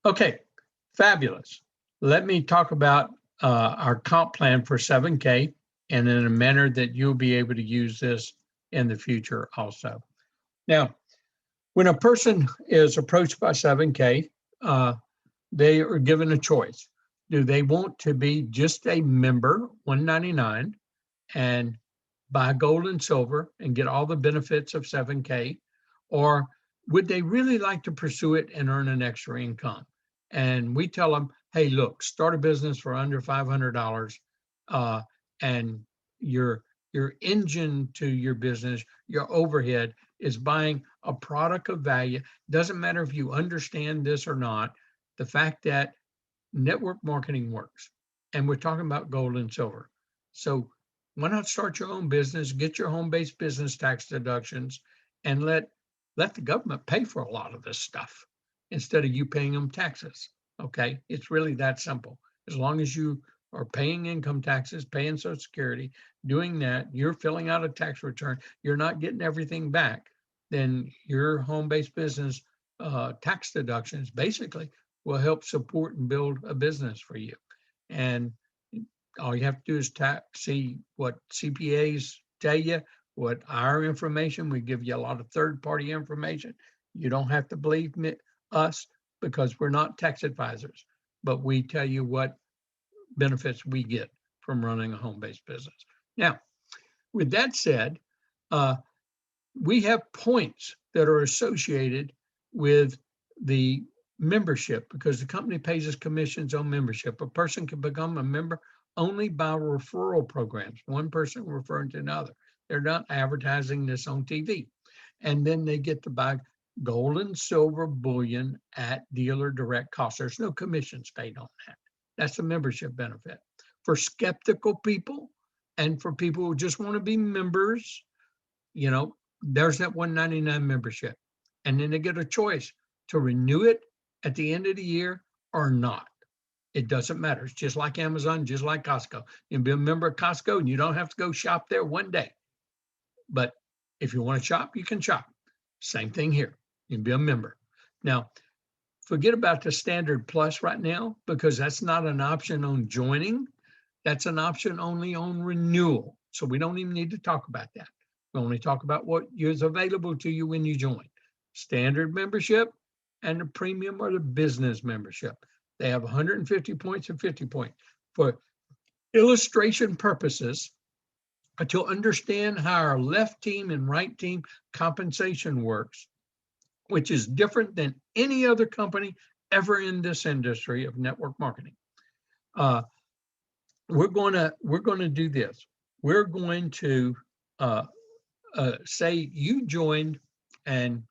Okay, fabulous. Let me talk about our comp plan for 7K and in a manner that you'll be able to use this in the future also. Now, when a person is approached by 7K, they are given a choice. Do they want to be just a member, $199, and buy gold and silver and get all the benefits of 7K? Or would they really like to pursue it and earn an extra income? And we tell them, hey, look, start a business for under $500, and your engine to your business, your overhead, is buying a product of value. Doesn't matter if you understand this or not. The fact that network marketing works, and we're talking about gold and silver. So why not start your own business, get your home-based business tax deductions, and let the government pay for a lot of this stuff instead of you paying them taxes. Okay, it's really that simple. As long as you are paying income taxes, paying Social Security, doing that, you're filling out a tax return, you're not getting everything back, then your home-based business tax deductions basically will help support and build a business for you. And all you have to do is see what CPAs tell you, what our information, we give you a lot of third-party information. You don't have to believe us because we're not tax advisors, but we tell you what benefits we get from running a home-based business. Now, with that said, we have points that are associated with the membership because the company pays us commissions on membership. A person can become a member only by referral programs, one person referring to another. They're not advertising this on TV. And then they get to buy gold and silver bullion at dealer direct cost. There's no commissions paid on that. That's the membership benefit. For skeptical people and for people who just want to be members, there's that $199 membership. And then they get a choice to renew it at the end of the year or not. It doesn't matter. It's just like Amazon, just like Costco. You can be a member of Costco and you don't have to go shop there one day. But if you want to shop, you can shop. Same thing here. You can be a member. Now, forget about the Standard Plus right now because that's not an option on joining. That's an option only on renewal. So we don't even need to talk about that. We only talk about what is available to you when you join. Standard membership and the premium or the business membership. They have 150 points and 50 points. For illustration purposes, to understand how our left team and right team compensation works, which is different than any other company ever in this industry of network marketing. We're going to do this. We're going to say you joined and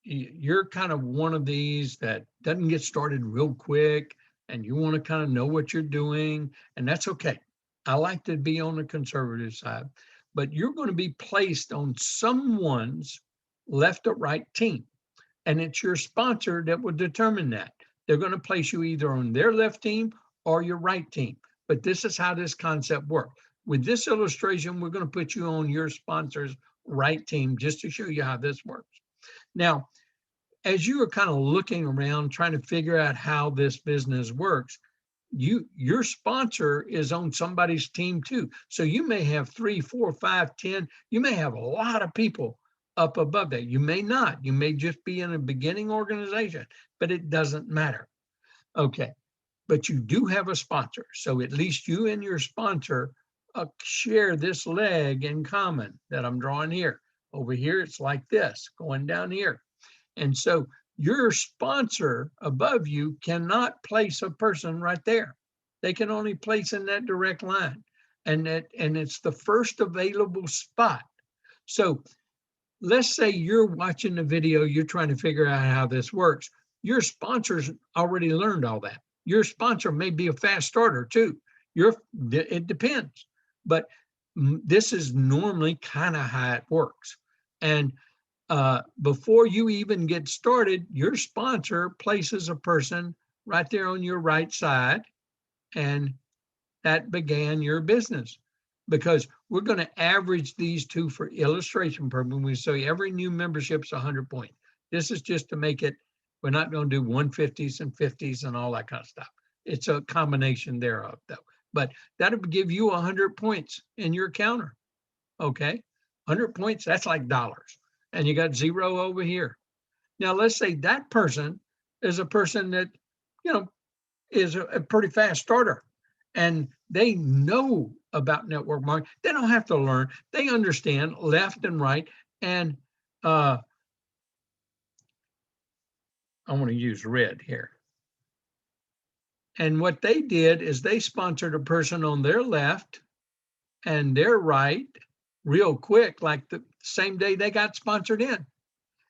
you're kind of one of these that doesn't get started real quick and you want to kind of know what you're doing, and that's okay. I like to be on the conservative side, but you're going to be placed on someone's left or right team, and it's your sponsor that will determine that. They're going to place you either on their left team or your right team, but this is how this concept works. With this illustration, we're going to put you on your sponsor's right team just to show you how this works. Now, as you are kind of looking around trying to figure out how this business works, your sponsor is on somebody's team too. So you may have 3, 4, 5, 10. You may have a lot of people up above that. You may not. You may just be in a beginning organization, but it doesn't matter. Okay, but you do have a sponsor. So at least you and your sponsor share this leg in common that I'm drawing here. Over here, it's like this, going down here. And so your sponsor above you cannot place a person right there. They can only place in that direct line. And it's the first available spot. So let's say you're watching the video, you're trying to figure out how this works. Your sponsor's already learned all that. Your sponsor may be a fast starter too. It depends. But this is normally kind of how it works. And before you even get started, your sponsor places a person right there on your right side, and that began your business. Because we're going to average these two for illustration purposes. We say every new membership is 100 points. This is just to make it We're not going to do 150s and 50s and all that kind of stuff. It's a combination thereof, though. But that'll give you 100 points in your counter. Okay, 100 points, that's like dollars. And you got 0 over here. Now, let's say that person is a person that, you know, is a pretty fast starter and they know about network marketing. They don't have to learn. They understand left and right. And I want to use red here. And what they did is they sponsored a person on their left and their right real quick, like the same day they got sponsored in.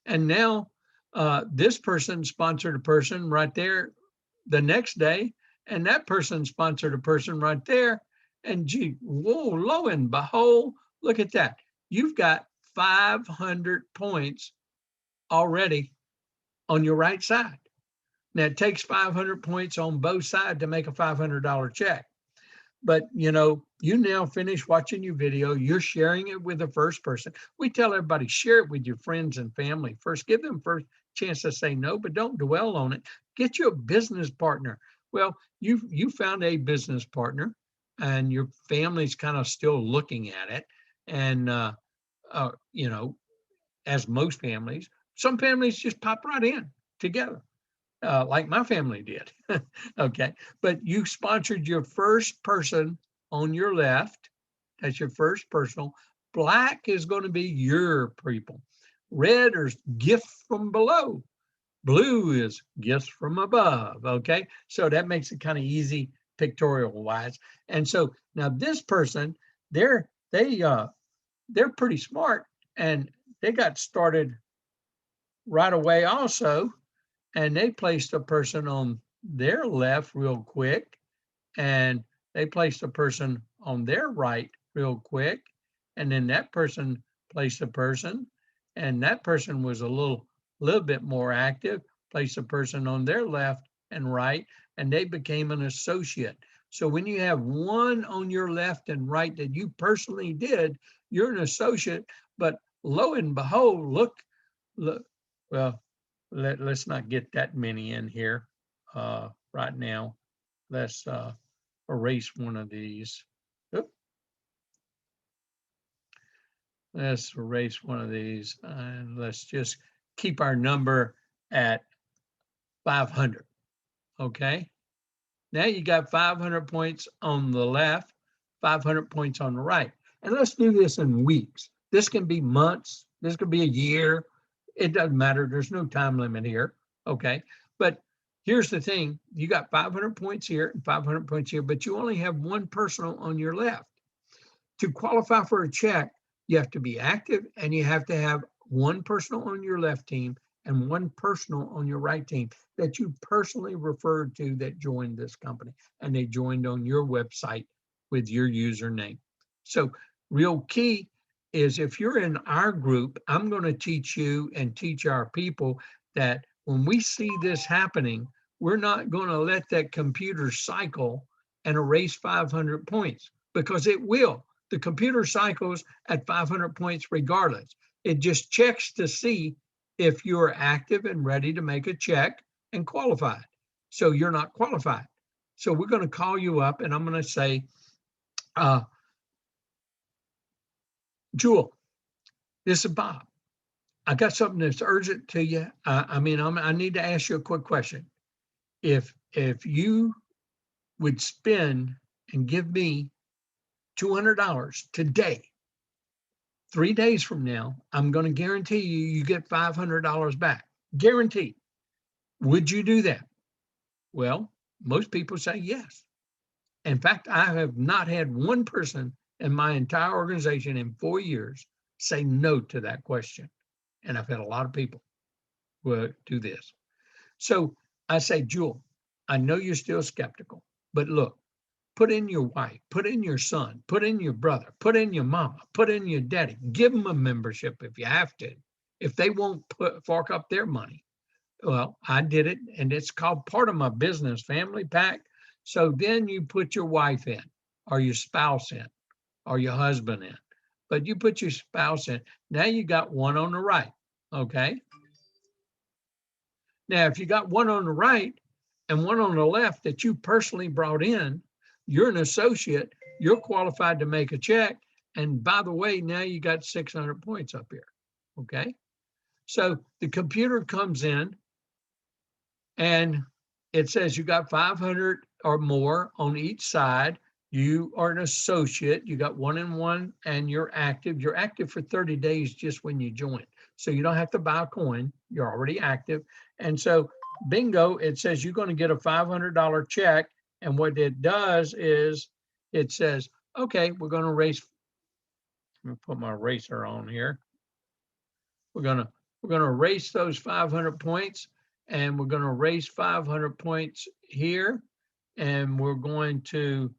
And now this person sponsored a person right there the next day, and that person sponsored a person right there. And gee, whoa, lo and behold, look at that. You've got 500 points already on your right side. Now, it takes 500 points on both sides to make a $500 check. But, you know, you now finish watching your video. You're sharing it with the first person. We tell everybody, share it with your friends and family first. Give them first chance to say no, but don't dwell on it. Get you a business partner. Well, you found a business partner and your family's kind of still looking at it. And, you know, as most families, some families just pop right in together. Like my family did. Okay. But you sponsored your first person on your left. That's your first personal. Black is going to be your people. Red is gift from below. Blue is gifts from above. Okay. So that makes it kind of easy pictorial wise. And so now this person, they're pretty smart and they got started right away also. And they placed a person on their left real quick, and they placed a person on their right real quick, and then that person placed a person, and that person was a little bit more active, placed a person on their left and right, and they became an associate. So when you have one on your left and right that you personally did, you're an associate. But lo and behold, look, well, let's not get that many in here right now. Let's erase one of these. Oop. Let's erase one of these and let's just keep our number at 500. Okay. Now you got 500 points on the left, 500 points on the right. And let's do this in weeks. This can be months. This could be a year. It doesn't matter. There's no time limit here. Okay. But here's the thing. You got 500 points here and 500 points here, but you only have one personal on your left. To qualify for a check, you have to be active and you have to have one personal on your left team and one personal on your right team that you personally referred to that joined this company and they joined on your website with your username. So real key is if you're in our group, I'm going to teach you and teach our people that when we see this happening, we're not going to let that computer cycle and erase 500 points because it will. The computer cycles at 500 points regardless. It just checks to see if you're active and ready to make a check and qualified. So you're not qualified. So we're going to call you up and I'm going to say, Jewel, this is Bob. I got something that's urgent to you. I need to ask you a quick question. If you would spend and give me $200 today, 3 days from now, I'm going to guarantee you get $500 back. Guaranteed. Would you do that? Well, most people say yes. In fact, I have not had one person in my entire organization in 4 years say no to that question. And I've had a lot of people who do this. So I say, Jewel, I know you're still skeptical, but look, put in your wife, put in your son, put in your brother, put in your mama, put in your daddy, give them a membership if you have to. If they won't fork up their money. Well, I did it, and it's called part of my business family pack. So then you put your wife in, or your spouse in, or your husband in. But you put your spouse in. Now you got one on the right, okay? Now, if you got one on the right and one on the left that you personally brought in, you're an associate, you're qualified to make a check. And by the way, now you got 600 points up here. Okay. So the computer comes in and it says you got 500 or more on each side. You are an associate. You got 1 and 1 and you're active. You're active for 30 days just when you join. So you don't have to buy a coin. You're already active. And so bingo, it says you're going to get a $500 check. And what it does is it says, okay, we're going to erase. Let me put my eraser on here. We're going to erase those 500 points, and we're going to erase 500 points here, and we're going to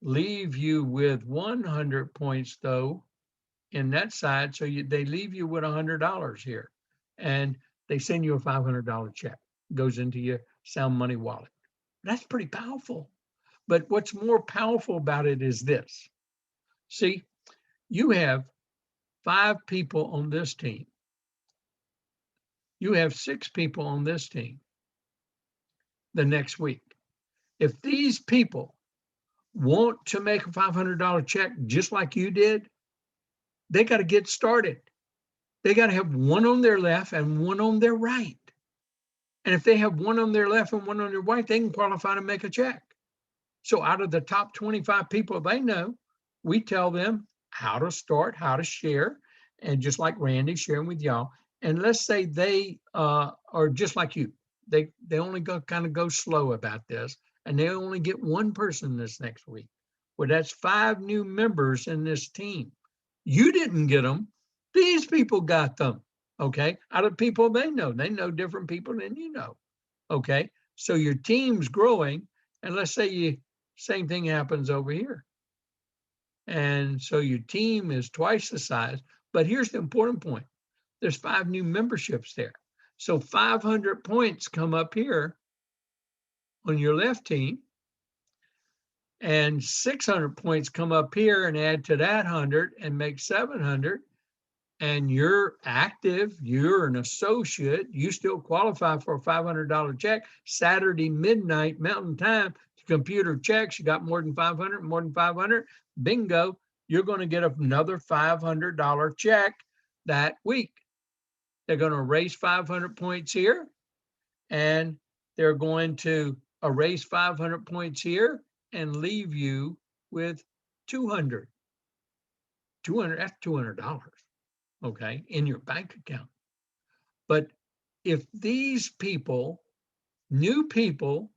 leave you with 100 points though in that side. So they leave you with $100 here, and they send you a $500 check. It goes into your Sound Money wallet. That's pretty powerful. But what's more powerful about it is this. See, you have 5 people on this team. You have 6 people on this team the next week. If these people want to make a $500 check just like you did, they got to get started. They got to have one on their left and one on their right. And if they have one on their left and one on their right, they can qualify to make a check. So out of the top 25 people they know, we tell them how to start, how to share, and just like Randy sharing with y'all. And let's say they are just like you. They only go slow about this, and they only get one person this next week. Well, that's 5 new members in this team. You didn't get them. These people got them. Okay. Out of people they know different people than you know. Okay. So your team's growing, and let's say same thing happens over here. And so your team is twice the size. But here's the important point. There's 5 new memberships there. So 500 points come up here on your left team, and 600 points come up here and add to that 100 and make 700. And you're active, you're an associate, you still qualify for a $500 check. Saturday midnight Mountain Time, the computer checks, you got more than 500, bingo, you're going to get another $500 check that week. They're going to erase 500 points here, and they're going to erase 500 points here and leave you with 200. That's $200. Okay, in your bank account. But if these people, new people,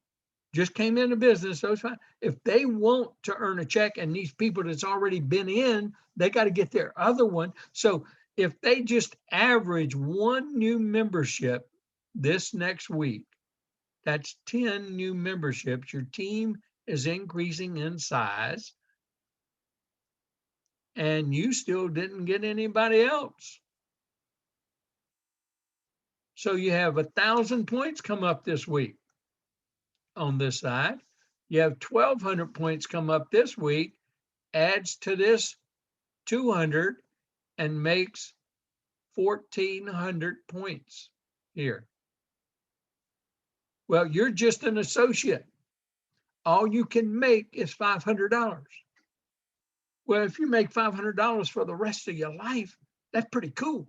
just came into business, so it's fine. If they want to earn a check, and these people that's already been in, they got to get their other one. So if they just average 1 new membership this next week, that's 10 new memberships. Your team is increasing in size, and you still didn't get anybody else. So you have 1,000 points come up this week on this side. You have 1,200 points come up this week, adds to this 200 and makes 1,400 points here. Well, you're just an associate. All you can make is $500. Well, if you make $500 for the rest of your life, that's pretty cool.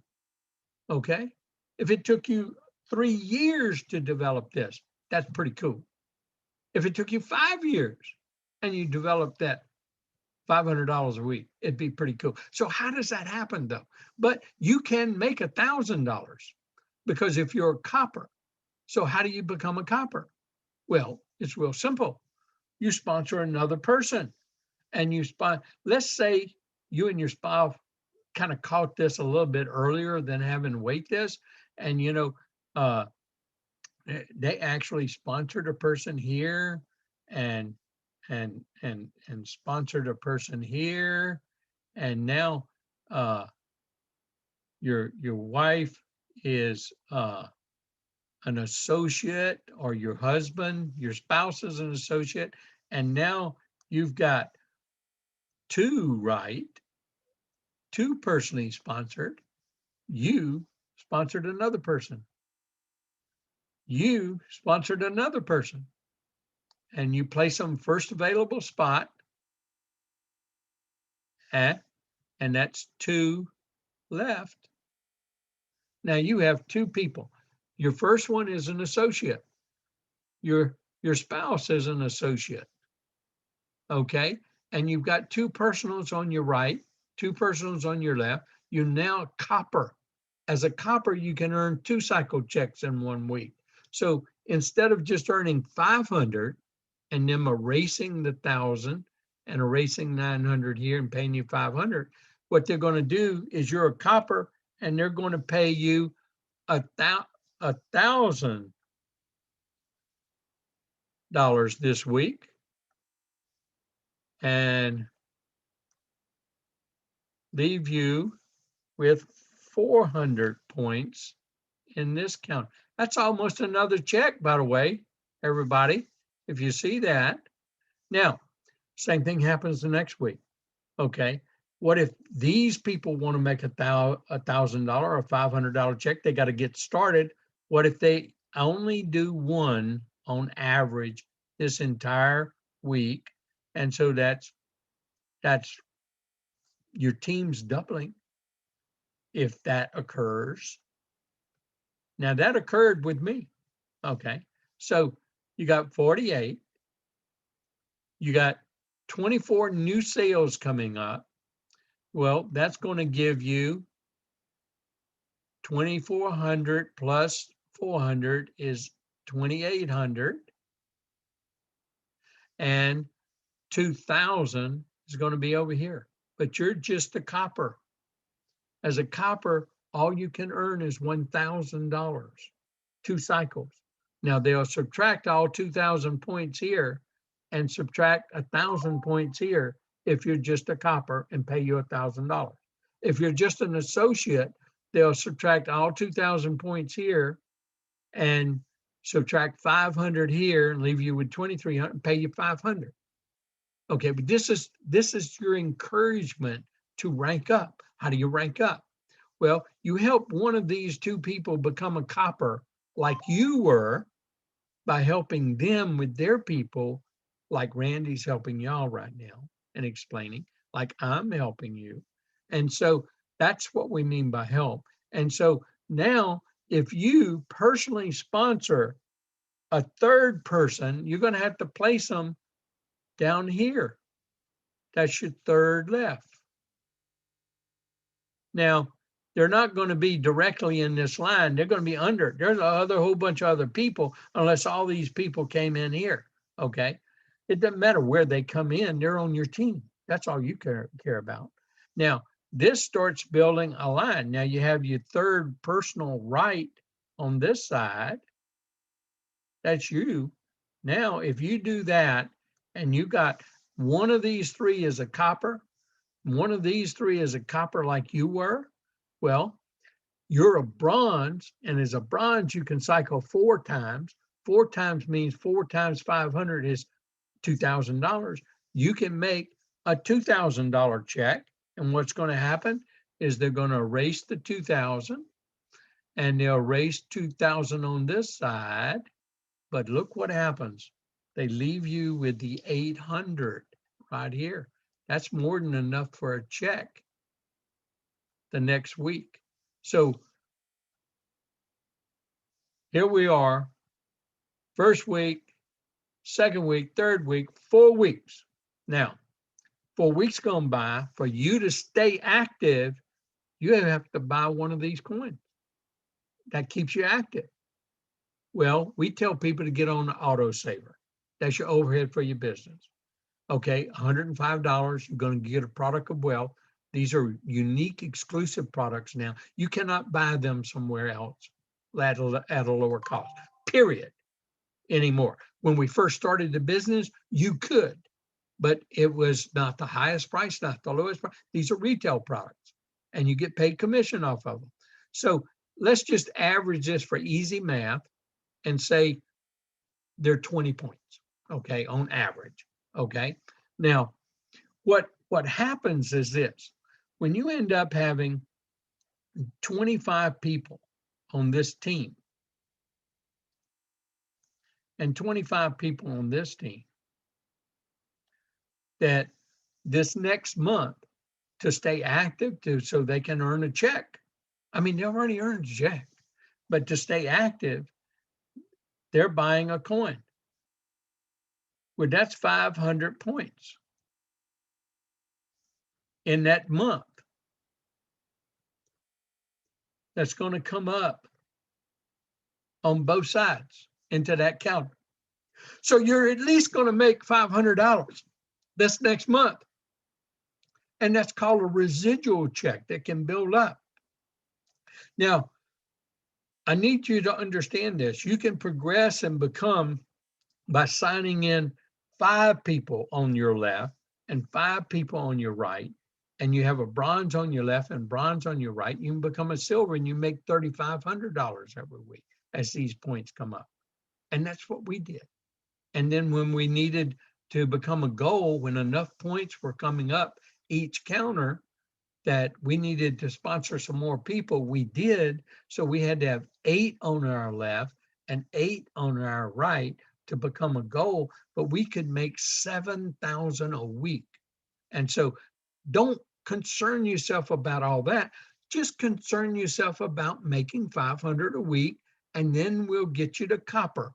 Okay. If it took you 3 years to develop this, that's pretty cool. If it took you 5 years and you developed that $500 a week, it'd be pretty cool. So how does that happen though? But you can make $1,000 because if you're a copper. So how do you become a copper? Well, it's real simple. You sponsor another person, and let's say you and your spouse kind of caught this a little bit earlier than having to wait this. And, they actually sponsored a person here and sponsored a person here. And now your wife is an associate, or your husband, your spouse is an associate. And now you've got 2, right? 2 personally sponsored. You sponsored another person. you sponsored another person and you place them first available spot, and that's 2 left. Now you have 2 people. Your first one is an associate. Your spouse is an associate. Okay. And you've got 2 personals on your right, 2 personals on your left. You're now copper. As a copper, you can earn 2 cycle checks in 1 week. So instead of just earning 500 and them erasing the 1,000 and erasing 900 here and paying you 500, what they're going to do is you're a copper and they're going to pay you $1,000 this week and leave you with 400 points in this count. That's almost another check, by the way, everybody, if you see that. Now, same thing happens the next week. Okay. What if these people want to make $1,000 or $500 check? They got to get started. What if they only do one on average this entire week? And so that's your team's doubling if that occurs. Now that occurred with me. Okay. So you got 48. You got 24 new sales coming up. Well, that's going to give you 2,400 plus 400 is 2,800. And 2,000 is going to be over here. But you're just a copper. As a copper, all you can earn is $1,000, 2 cycles. Now they'll subtract all 2,000 points here and subtract 1,000 points here if you're just a copper and pay you $1,000. If you're just an associate, they'll subtract all 2,000 points here and subtract 500 here and leave you with 2,300 and pay you 500. Okay, but this is your encouragement to rank up. How do you rank up? Well, you help one of these 2 people become a copper like you were by helping them with their people, like Randy's helping y'all right now and explaining, like I'm helping you. And so that's what we mean by help. And so now, if you personally sponsor a 3rd person, you're going to have to place them down here. That's your 3rd left. Now, they're not going to be directly in this line. They're going to be under. There's a whole bunch of other people, unless all these people came in here. Okay. It doesn't matter where they come in. They're on your team. That's all you care about. Now, this starts building a line. Now you have your 3rd personal right on this side. That's you. Now, if you do that and you got one of these 3 is a copper, one of these 3 is a copper like you were, well, you're a bronze, and as a bronze, you can cycle 4 times. 4 times means 4 times 500 is $2,000. You can make a $2,000 check, and what's going to happen is they're going to erase the 2,000, and they'll erase 2,000 on this side. But look what happens. They leave you with the 800 right here. That's more than enough for a check the next week. So here we are, 1st week, 2nd week, 3rd week, 4 weeks. Now, 4 weeks gone by, for you to stay active, you have to buy one of these coins. That keeps you active. Well, we tell people to get on the autosaver. That's your overhead for your business. Okay, $105, you're going to get a product of wealth. These are unique, exclusive products now. You cannot buy them somewhere else at a lower cost, period, anymore. When we first started the business, you could, but it was not the highest price, not the lowest price. These are retail products, and you get paid commission off of them. So let's just average this for easy math and say they're 20 points, okay, on average, okay? Now, what happens is this. When you end up having 25 people on this team, and 25 people on this team, that this next month to stay active so they can earn a check. I mean, they've already earned a check, but to stay active, they're buying a coin. Well, that's 500 points in that month. That's going to come up on both sides into that counter. So you're at least going to make $500 this next month. And that's called a residual check that can build up. Now, I need you to understand this. You can progress and become by signing in 5 people on your left and 5 people on your right, and you have a bronze on your left and bronze on your right. You can become a silver and you make $3,500 every week as these points come up. And that's what we did. And then when we needed to become a goal, when enough points were coming up each counter that we needed to sponsor some more people, we did. So we had to have 8 on our left and 8 on our right to become a goal, but we could make 7,000 a week. And so don't concern yourself about all that. Just concern yourself about making 500 a week, and then we'll get you to copper,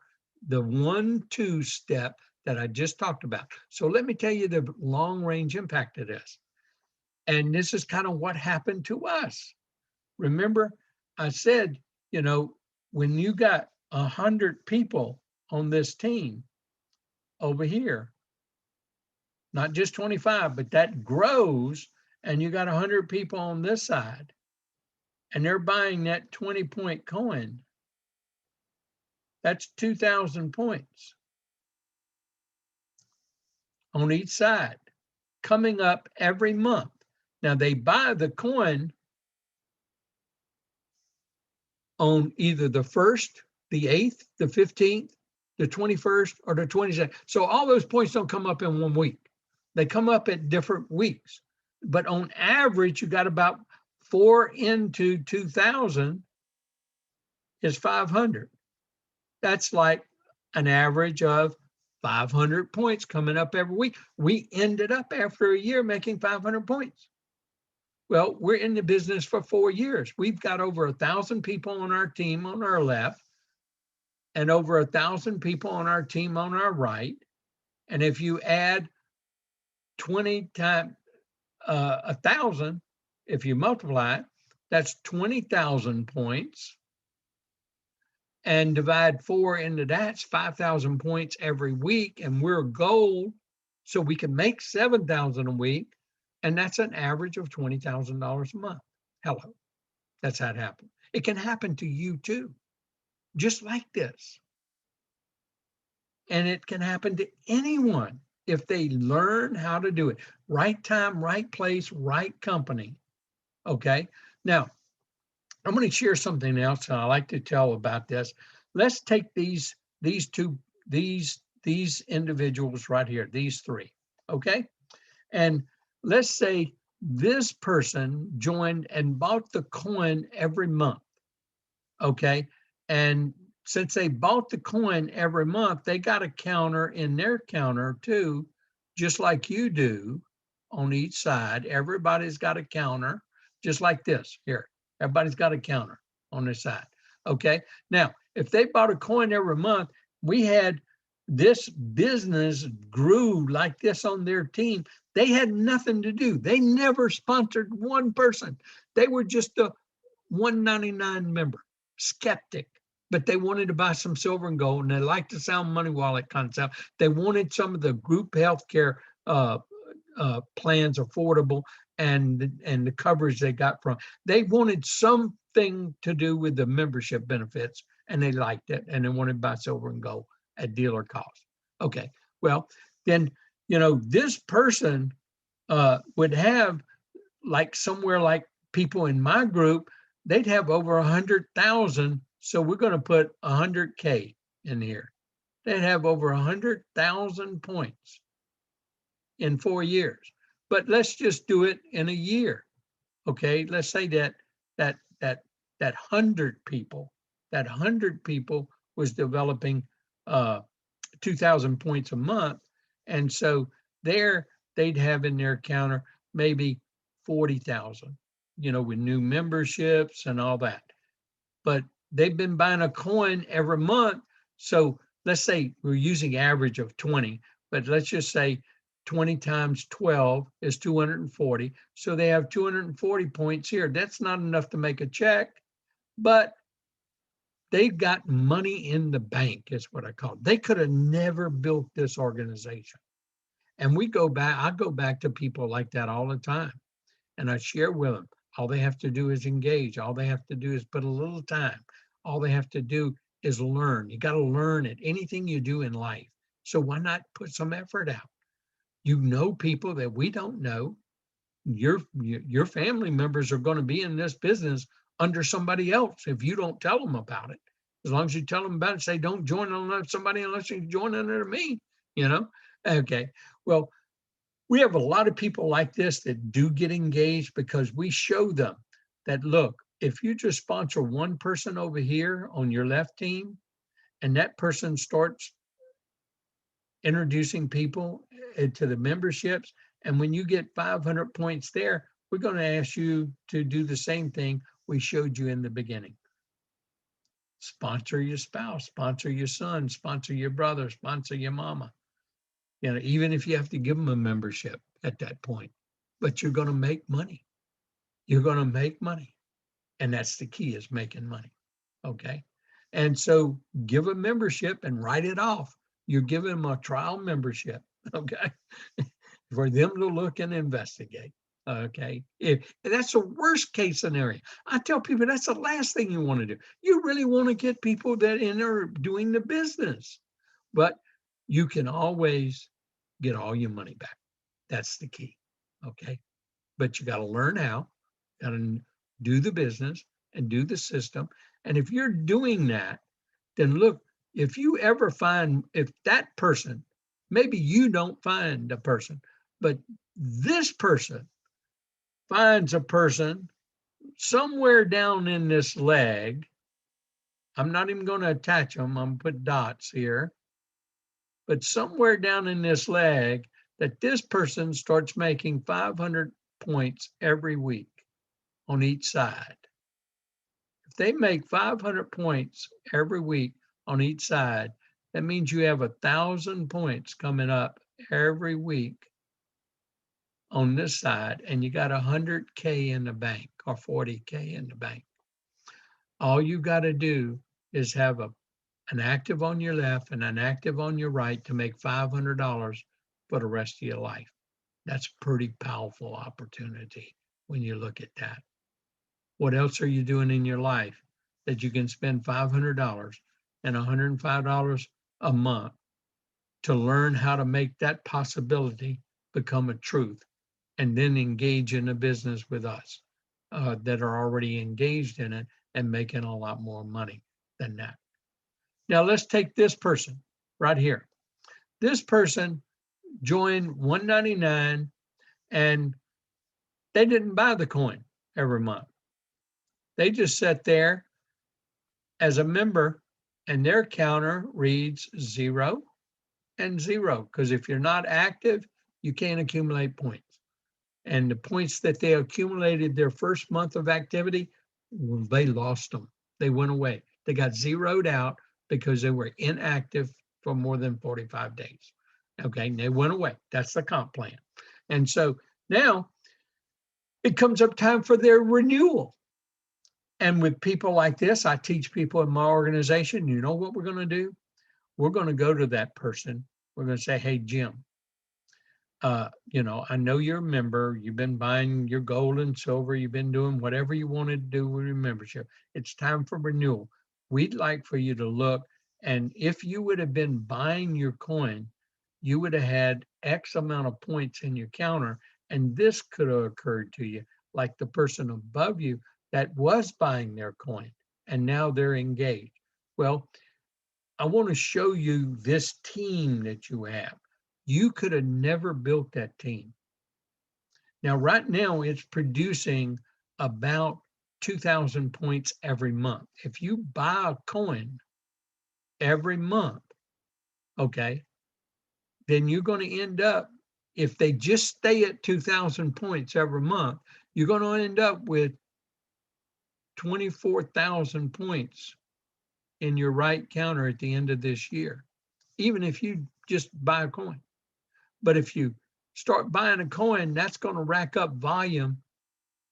the 1-2 step that I just talked about. So let me tell you the long range impact of this. And this is kind of what happened to us. Remember, I said, you know, when you got 100 people on this team over here, not just 25, but that grows, and you got 100 people on this side, and they're buying that 20-point coin. That's 2,000 points on each side coming up every month. Now they buy the coin on either the 1st, the 8th, the 15th, the 21st, or the 22nd. So all those points don't come up in one week. They come up at different weeks. But on average, you got about 4 into 2,000 is 500. That's like an average of 500 points coming up every week. We ended up after a year making 500 points. Well, we're in the business for 4 years. We've got over 1,000 people on our team on our left and over 1,000 people on our team on our right. And if you add 20 times 1,000, if you multiply it, that's 20,000 points. And divide 4 into that, it's 5,000 points every week. And we're gold, so we can make 7,000 a week. And that's an average of $20,000 a month. Hello, that's how it happened. It can happen to you too, just like this. And it can happen to anyone if they learn how to do it. Right time, right place, right company. Okay. Now, I'm going to share something else, and I like to tell about this. Let's take these individuals right here, these 3. Okay. And let's say this person joined and bought the coin every month. Okay. And since they bought the coin every month, they got a counter in their counter too, just like you do on each side. Everybody's got a counter, just like this here. Everybody's got a counter on this side. Okay. Now, if they bought a coin every month, we had this business grew like this on their team. They had nothing to do. They never sponsored one person. They were just a 199 member, skeptic, but they wanted to buy some silver and gold, and they liked the sound money wallet concept. They wanted some of the group healthcare plans affordable, and the coverage they got from. They wanted something to do with the membership benefits, and they liked it, and they wanted to buy silver and gold at dealer cost. Okay, well, then, you know, this person would have like somewhere like people in my group, they'd have over 100,000. So we're going to put 100K in here. They'd have over 100,000 points in 4 years. But let's just do it in a year. Okay, let's say that 100 people was developing 2,000 points a month. And so there they'd have in their counter maybe 40,000, with new memberships and all that. But they've been buying a coin every month. So let's say we're using average of 20, but let's just say 20 times 12 is 240. So they have 240 points here. That's not enough to make a check, but they've got money in the bank, is what I call it. They could have never built this organization. And I go back to people like that all the time. And I share with them, all they have to do is engage. All they have to do is put a little time. All they have to do is learn. You got to learn it, anything you do in life. So why not put some effort out? You know people that we don't know. Your family members are going to be in this business under somebody else if you don't tell them about it. As long as you tell them about it, say, don't join under somebody unless you join under me, Okay. Well, we have a lot of people like this that do get engaged because we show them that, look, if you just sponsor one person over here on your left team, and that person starts introducing people to the memberships, and when you get 500 points there, we're going to ask you to do the same thing we showed you in the beginning. Sponsor your spouse, sponsor your son, sponsor your brother, sponsor your mama. Even if you have to give them a membership at that point, but you're going to make money. You're going to make money. And that's the key, is making money. Okay. And so give a membership and write it off. You're giving them a trial membership. Okay. For them to look and investigate. Okay. If that's the worst case scenario, I tell people that's the last thing you want to do. You really want to get people that are doing the business, but you can always get all your money back. That's the key. Okay. But you got to learn how, got to do the business and do the system. And if you're doing that, then look, if you ever find, if that person, maybe you don't find a person, but this person finds a person somewhere down in this leg, I'm not even going to attach them, I'm going to put dots here, but somewhere down in this leg, that this person starts making 500 points every week on each side. If they make 500 points every week on each side, that means you have 1,000 points coming up every week on this side, and you got 100K in the bank or 40K in the bank. All you got to do is have an active on your left and an active on your right to make $500 for the rest of your life. That's a pretty powerful opportunity when you look at that. What else are you doing in your life that you can spend $500 and $105 a month to learn how to make that possibility become a truth, and then engage in a business with us that are already engaged in it and making a lot more money than that. Now let's take this person right here. This person joined $199 and they didn't buy the coin every month. They just sat there as a member and their counter reads 0 and 0, because if you're not active, you can't accumulate points. And the points that they accumulated their first month of activity, they lost them. They went away. They got zeroed out because they were inactive for more than 45 days. Okay, and they went away. That's the comp plan. And so now it comes up time for their renewal. And with people like this, I teach people in my organization, you know what we're going to do? We're going to go to that person. We're going to say, hey, Jim, I know you're a member. You've been buying your gold and silver. You've been doing whatever you wanted to do with your membership. It's time for renewal. We'd like for you to look. And if you would have been buying your coin, you would have had X amount of points in your counter. And this could have occurred to you, like the person above you that was buying their coin, and now they're engaged. Well, I want to show you this team that you have. You could have never built that team. Now, right now, it's producing about 2,000 points every month. If you buy a coin every month, okay, then you're going to end up, if they just stay at 2,000 points every month, you're going to end up with 24,000 points in your right counter at the end of this year, even if you just buy a coin. But if you start buying a coin, that's going to rack up volume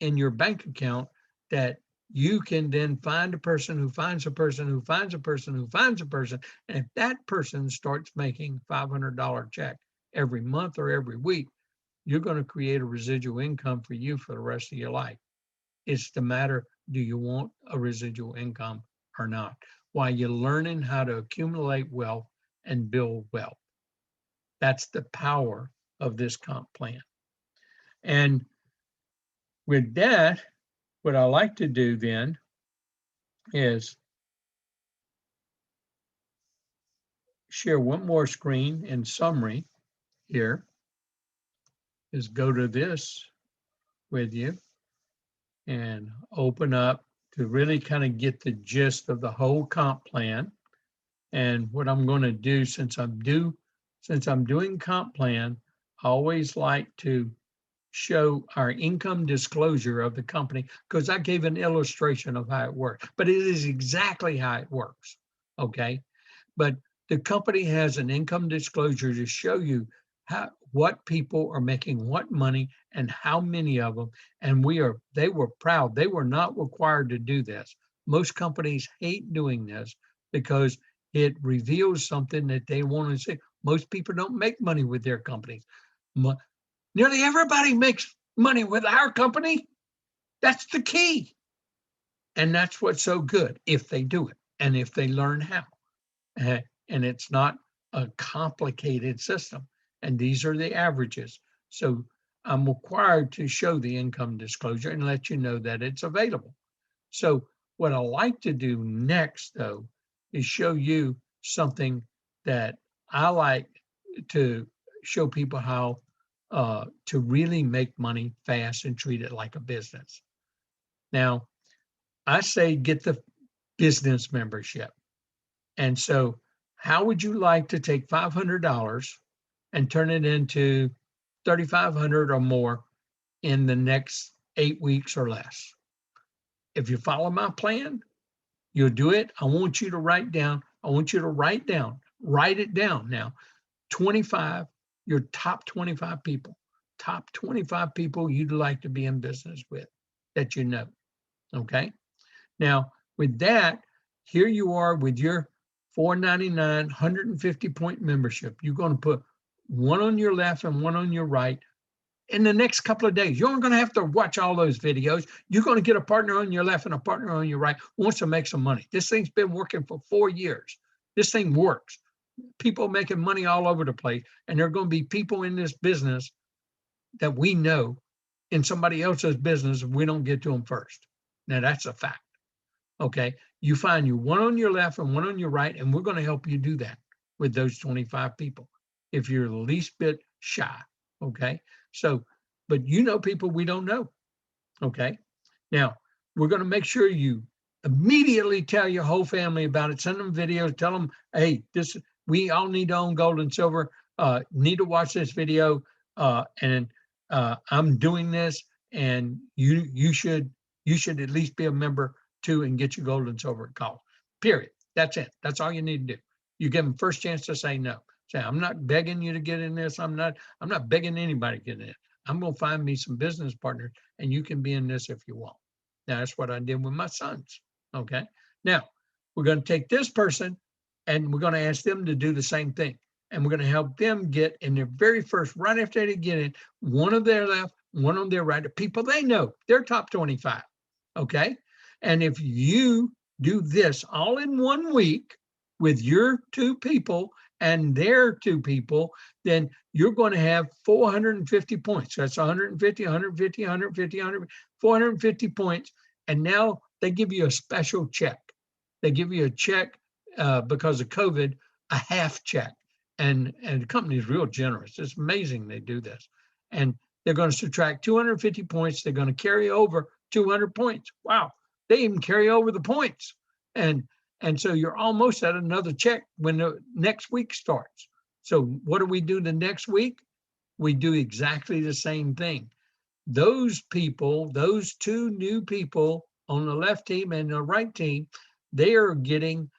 in your bank account that you can then find a person who finds a person who finds a person who finds a person. And if that person starts making $500 check every month or every week, you're going to create a residual income for you for the rest of your life. It's the matter, do you want a residual income or not? While you're learning how to accumulate wealth and build wealth. That's the power of this comp plan. And with that, what I like to do then is share one more screen in summary here, is go to this with you and open up to really kind of get the gist of the whole comp plan. And what I'm going to do, since I'm doing comp plan, I always like to show our income disclosure of the company, because I gave an illustration of how it works, but it is exactly how it works. Okay. But the company has an income disclosure to show you what people are making what money and how many of them. And they were proud. They were not required to do this. Most companies hate doing this because it reveals something that they want to see. Most people don't make money with their companies. Nearly everybody makes money with our company. That's the key. And that's what's so good, if they do it and if they learn how. And it's not a complicated system. And these are the averages. So I'm required to show the income disclosure and let you know that it's available. So what I like to do next, though, is show you something that I like to show people how to really make money fast and treat it like a business. Now, I say get the business membership. And so how would you like to take $500 and turn it into $3,500 or more in the next 8 weeks or less? If you follow my plan, you'll do it. I want you to write it down now. 25, your top 25 people you'd like to be in business with that you know. Okay. Now, with that, here you are with your $4.99, 150 point membership. You're going to put one on your left and one on your right in the next couple of days. You aren't going to have to watch all those videos. You're going to get a partner on your left and a partner on your right who wants to make some money. This thing's been working for 4 years. This thing works. People making money all over the place. And there are going to be people in this business that we know in somebody else's business, we don't get to them first. Now, that's a fact. Okay. You find you one on your left and one on your right, and we're going to help you do that with those 25 people if you're the least bit shy. Okay. So, but you know people we don't know. Okay. Now, we're going to make sure you immediately tell your whole family about it. Send them videos. Tell them, hey, we all need to own gold and silver. Need to watch this video. And I'm doing this, and you should at least be a member too and get your gold and silver at cost. Period. That's it. That's all you need to do. You give them first chance to say no. Say, I'm not begging you to get in this. I'm not begging anybody to get in it. I'm going to find me some business partners, and you can be in this if you want. Now, that's what I did with my sons. Okay. Now, we're going to take this person and we're going to ask them to do the same thing. And we're going to help them get in their very first, right after they get in, one on their left, one on their right, the people they know, their top 25. Okay. And if you do this all in 1 week with your 2 people and their 2 people, then you're going to have 450 points. That's 150, 150, 150, 100, 450 points. And now they give you a special check. They give you a check because of COVID, a half check. And the company is real generous. It's amazing they do this. And they're going to subtract 250 points. They're going to carry over 200 points. Wow. They even carry over the points. And And so you're almost at another check when the next week starts. So what do we do the next week? We do exactly the same thing. Those people, those two new people on the left team and the right team, they are getting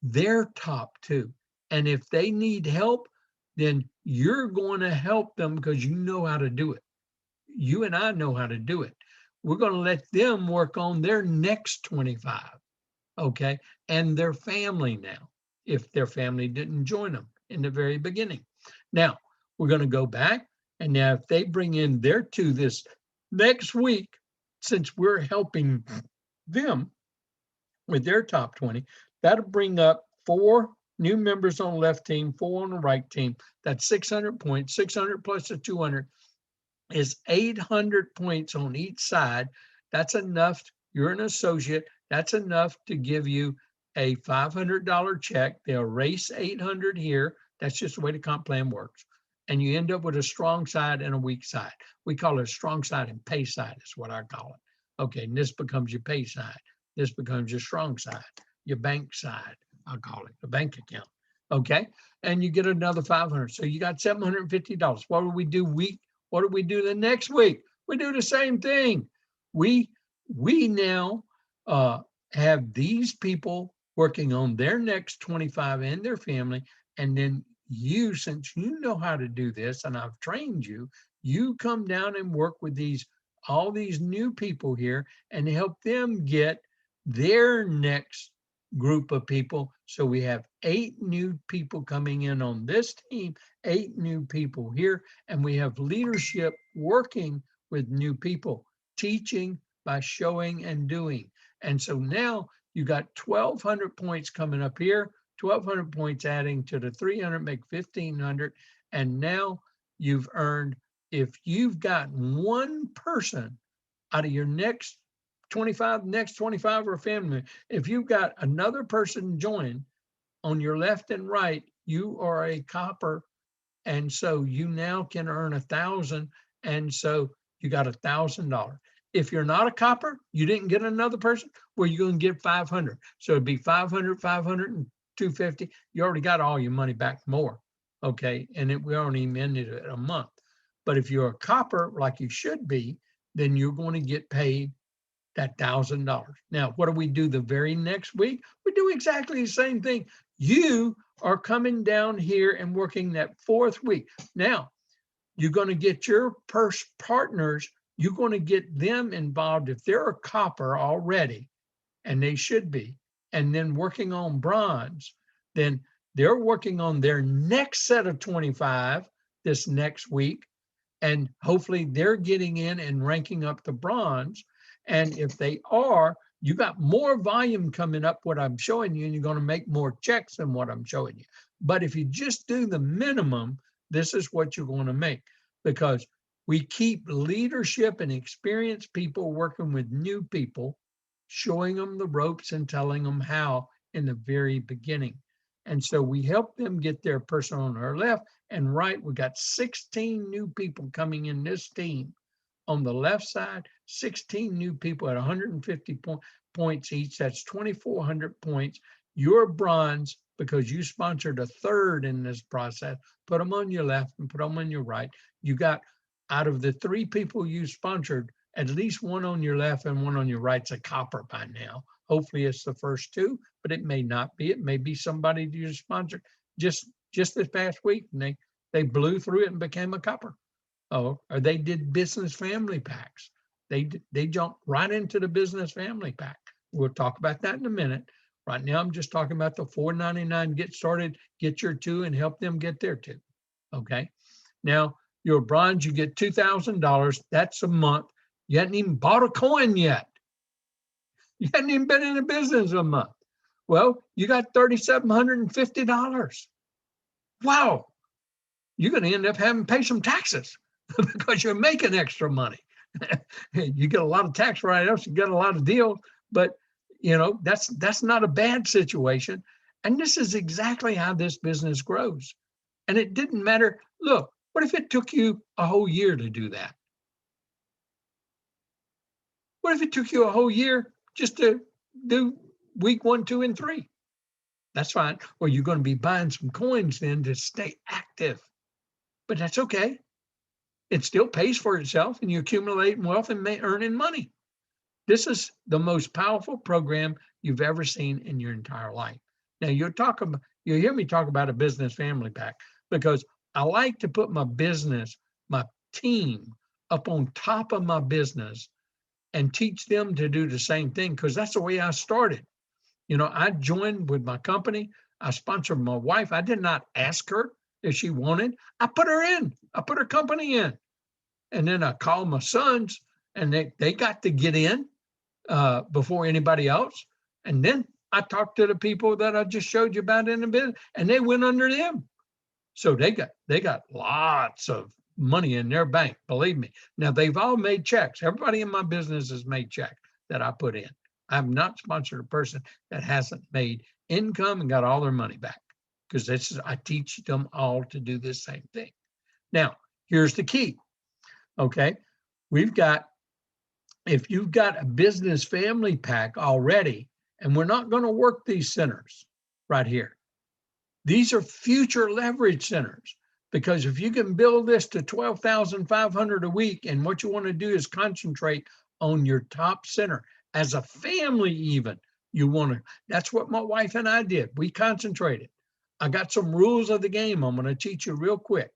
their top two. And if they need help, then you're going to help them because you know how to do it. You and I know how to do it. We're going to let them work on their next 25, okay? And their family now, if their family didn't join them in the very beginning. Now, we're going to go back, and now if they bring in their two this next week, since we're helping them with their top 20, that'll bring up 4 new members on the left team, 4 on the right team. That's 600 points. 600 plus the 200 is 800 points on each side. That's enough. You're an associate. That's enough to give you a $500 check. They'll erase 800 here. That's just the way the comp plan works. And you end up with a strong side and a weak side. We call it a strong side and pay side is what I call it. Okay, and this becomes your pay side. This becomes your strong side, your bank side, I'll call it, the bank account. Okay, and you get another 500. So you got $750. What do we do What do we do the next week? We do the same thing. We now have these people working on their next 25 and their family. And then you, since you know how to do this and I've trained you, you come down and work with all these new people here and help them get their next group of people. So we have 8 new people coming in on this team, 8 new people here, and we have leadership working with new people, teaching by showing and doing. And so now you got 1,200 points coming up here, 1,200 points adding to the 300, make 1,500. And now you've earned, if you've got one person out of your next 25 or family, if you've got another person join on your left and right, you are a copper. And so you now can earn 1,000. And so you got $1,000. If you're not a copper, you didn't get another person, well, you're going to get 500. So it'd be 500, 500, and 250. You already got all your money back more. Okay. And we already ended it a month. But if you're a copper, like you should be, then you're going to get paid that $1,000. Now, what do we do the very next week? We do exactly the same thing. You are coming down here and working that 4th week. Now, you're going to get your partners, you're going to get them involved if they're a copper already, and they should be, and then working on bronze, then they're working on their next set of 25 this next week, and hopefully they're getting in and ranking up the bronze. And if they are, you got more volume coming up, what I'm showing you, and you're going to make more checks than what I'm showing you. But if you just do the minimum, this is what you're going to make, because we keep leadership and experienced people working with new people, showing them the ropes and telling them how in the very beginning. And so we help them get their person on our left and right. We got 16 new people coming in this team. On the left side, 16 new people at 150 points each. That's 2,400 points. You're bronze because you sponsored a third in this process. Put them on your left and put them on your right. You got, out of the 3 people you sponsored, at least one on your left and one on your right's a copper by now. Hopefully it's the first 2, but it may not be. It may be somebody you sponsored just this past week, and they blew through it and became a copper. Or they did business family packs. They jumped right into the business family pack. We'll talk about that in a minute. Right now, I'm just talking about the $4.99, get started, get your 2 and help them get their 2. Okay. Now, your bronze, you get $2,000. That's a month. You hadn't even bought a coin yet. You hadn't even been in the business a month. Well, you got $3,750. Wow. You're going to end up having to pay some taxes because you're making extra money. You get a lot of tax write-offs, you get a lot of deals, but that's not a bad situation. And this is exactly how this business grows. And it didn't matter. Look, what if it took you a whole year to do that? What if it took you a whole year just to do week 1, 2, and 3? That's fine. Well, you're going to be buying some coins then to stay active, but that's okay. It still pays for itself and you're accumulating wealth and earning money. This is the most powerful program you've ever seen in your entire life. Now you'll hear me talk about a business family pack because I like to put my business, my team up on top of my business and teach them to do the same thing because that's the way I started. I joined with my company. I sponsored my wife. I did not ask her if she wanted. I put her in. I put her company in. And then I called my sons and they got to get in before anybody else. And then I talked to the people that I just showed you about in the business and they went under them. So they got lots of money in their bank, believe me. Now they've all made checks. Everybody in my business has made checks that I put in. I have not sponsored a person that hasn't made income and got all their money back because I teach them all to do the same thing. Now, here's the key. Okay. If you've got a business family pack already, and we're not going to work these centers right here. These are future leverage centers because if you can build this to 12,500 a week, and what you want to do is concentrate on your top center as a family, even that's what my wife and I did. We concentrated. I got some rules of the game I'm going to teach you real quick.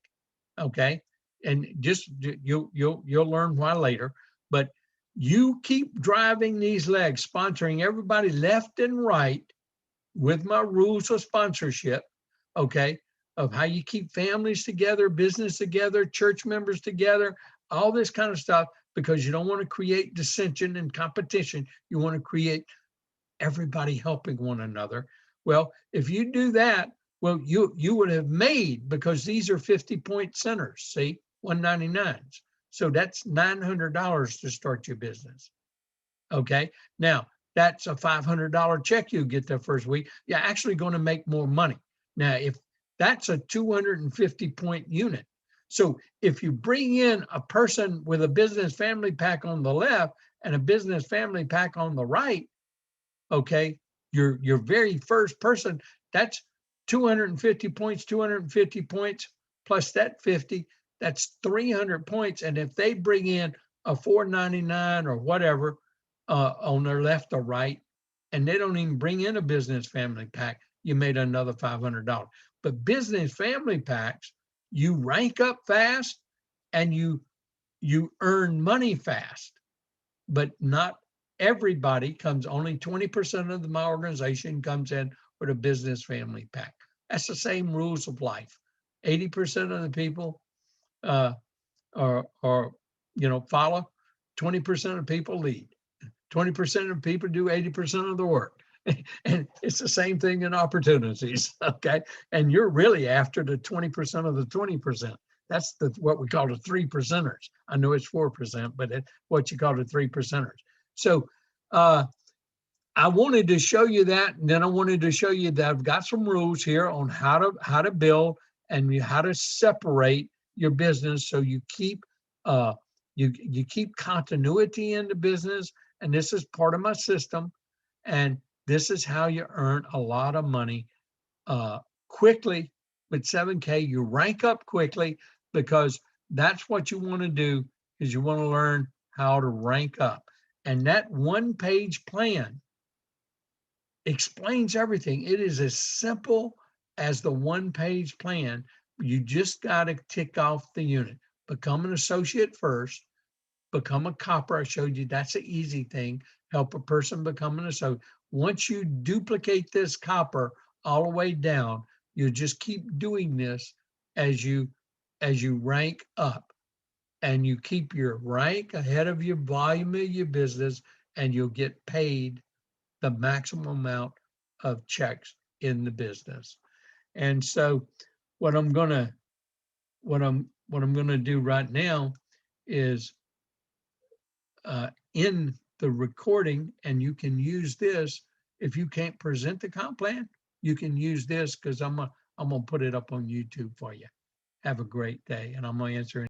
Okay. And just you'll learn why later, but you keep driving these legs, sponsoring everybody left and right with my rules of sponsorship, okay, of how you keep families together, business together, church members together, all this kind of stuff, because you don't want to create dissension and competition. You want to create everybody helping one another. Well, if you do that, well, you would have made, because these are 50-point centers, see, 199s. So that's $900 to start your business. Okay. Now that's a $500 check you get the first week. You're actually going to make more money. Now, if that's a 250-point unit. So if you bring in a person with a business family pack on the left and a business family pack on the right, okay, your very first person, that's 250 points, 250 points plus that 50, that's 300 points. And if they bring in a 499 or whatever on their left or right, and they don't even bring in a business family pack, you made another $500. But business family packs, you rank up fast and you earn money fast, but not everybody comes. Only 20% of my organization comes in with a business family pack. That's the same rules of life. 80% of the people are follow. 20% of people lead. 20% of people do 80% of the work. And it's the same thing in opportunities, okay? And you're really after the 20% of the 20%. That's what we call the 3%ers. I know it's 4%, but it's what you call the 3%ers. So I wanted to show you that, and then I wanted to show you that I've got some rules here on how to build and how to separate your business so you keep you keep continuity in the business. And this is part of my system, and this is how you earn a lot of money quickly with 7K. You rank up quickly because that's what you want to do, is you want to learn how to rank up. And that one-page plan explains everything. It is as simple as the one-page plan. You just got to tick off the unit. Become an associate first. Become a copper. I showed you that's an easy thing. Help a person become an associate. Once you duplicate this copper all the way down, you just keep doing this as you rank up, and you keep your rank ahead of your volume of your business, and you'll get paid the maximum amount of checks in the business. And so what I'm gonna do right now is in the recording, and you can use this if you can't present the comp plan. You can use this because I'm gonna put it up on YouTube for you. Have a great day, and I'm gonna answer